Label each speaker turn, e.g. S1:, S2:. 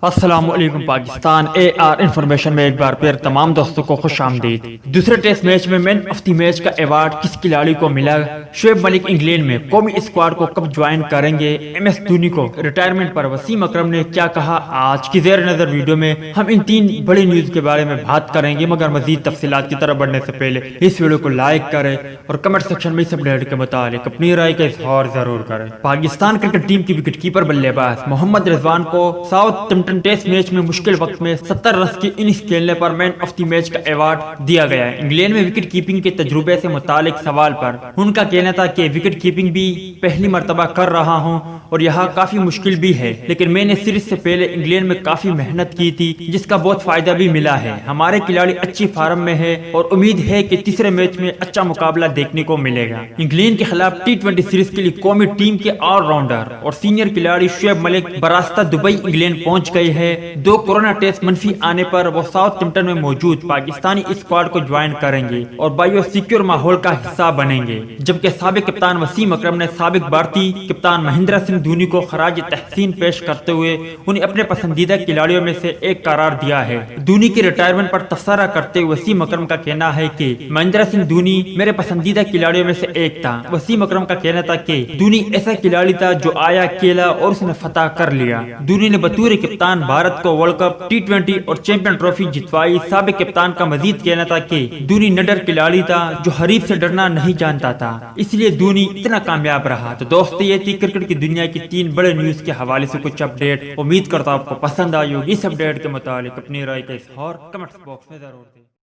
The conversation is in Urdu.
S1: السلام علیکم پاکستان اے آر انفارمیشن میں ایک بار پھر تمام دوستوں کو خوش آمدید۔ دوسرے ٹیسٹ میچ میں مین آف دی میچ کا ایوارڈ کس کھلاڑی کو ملا؟ شعیب ملک انگلینڈ میں قومی اسکواڈ کو کب جوائن کریں گے؟ ایم ایس دھونی کو ریٹائرمنٹ پر وسیم اکرم نے کیا کہا؟ آج کی زیر نظر ویڈیو میں ہم ان تین بڑی نیوز کے بارے میں بات کریں گے، مگر مزید تفصیلات کی طرف بڑھنے سے پہلے اس ویڈیو کو لائک کریں اور کمنٹ سیکشن میں اس اپڈیٹ کے متعلق اپنی رائے کا اظہار ضرور کریں۔ پاکستان کرکٹ ٹیم کی وکٹ کیپر بلے باز محمد رضوان کو ساؤتھ ٹمپٹن ٹیسٹ میچ میں مشکل وقت میں 70 رنز کی اننگز کھیلنے پر مین آف دی میچ کا ایوارڈ دیا گیا ہے۔ انگلینڈ میں وکٹ کیپنگ کے تجربے سے متعلق سوال پر ان کا کہنا تھا کہ وکٹ کیپنگ بھی پہلی مرتبہ کر رہا ہوں اور یہاں کافی مشکل بھی ہے، لیکن میں نے سیریز سے پہلے انگلینڈ میں کافی محنت کی تھی جس کا بہت فائدہ بھی ملا ہے۔ ہمارے کھلاڑی اچھی فارم میں ہے اور امید ہے کہ تیسرے میچ میں اچھا مقابلہ دیکھنے کو ملے گا۔ انگلینڈ کے خلاف ٹی20 سیریز کے لیے قومی ٹیم کے آل راؤنڈر اور سینئر کھلاڑی شعیب ملک براستہ دبئی انگلینڈ پہنچ گئے ہیں۔ دو کورونا ٹیسٹ منفی آنے پر وہ ساؤتھ ٹمپٹن میں موجود پاکستانی اسکواڈ کو جوائن کریں گے اور بائیو سیکیور ماحول کا حصہ بنیں گے، جبکہ سابق کپتان وسیم اکرم نے سابق بھارتی کپتان مہندر سنگھ دھونی کو خراج تحسین پیش کرتے ہوئے انہیں اپنے پسندیدہ کھلاڑیوں میں سے ایک قرار دیا ہے۔ دھونی کی ریٹائرمنٹ پر تبصرہ کرتے ہوئے وسیم اکرم کا کہنا ہے کہ مہندر سنگھ دھونی میرے پسندیدہ کھلاڑیوں میں سے ایک تھا۔ وسیم اکرم کا کہنا تھا کہ دھونی ایسا کھلاڑی تھا جو آیا کھیلا اور اس نے فتح کر لیا۔ دھونی نے بطور کپتان بھارت کو ورلڈ کپ، ٹی20 اور چیمپئن ٹرافی جتوائی۔ سابق کپتان کا مزید کہنا تھا کہ دھونی نڈر کھلاڑی تھا جو حریف سے ڈرنا نہیں جانتا تھا، اس لیے دھونی اتنا کامیاب رہا۔ تو دوستو، یہ تھی کرکٹ کی دنیا کی تین بڑے نیوز کے حوالے سے کچھ اپڈیٹ۔ امید کرتا ہوں آپ کو پسند آئی ہوگی۔ اس اپڈیٹ کے متعلق اپنی رائے کا اظہار کمنٹ باکس میں ضرور دیں۔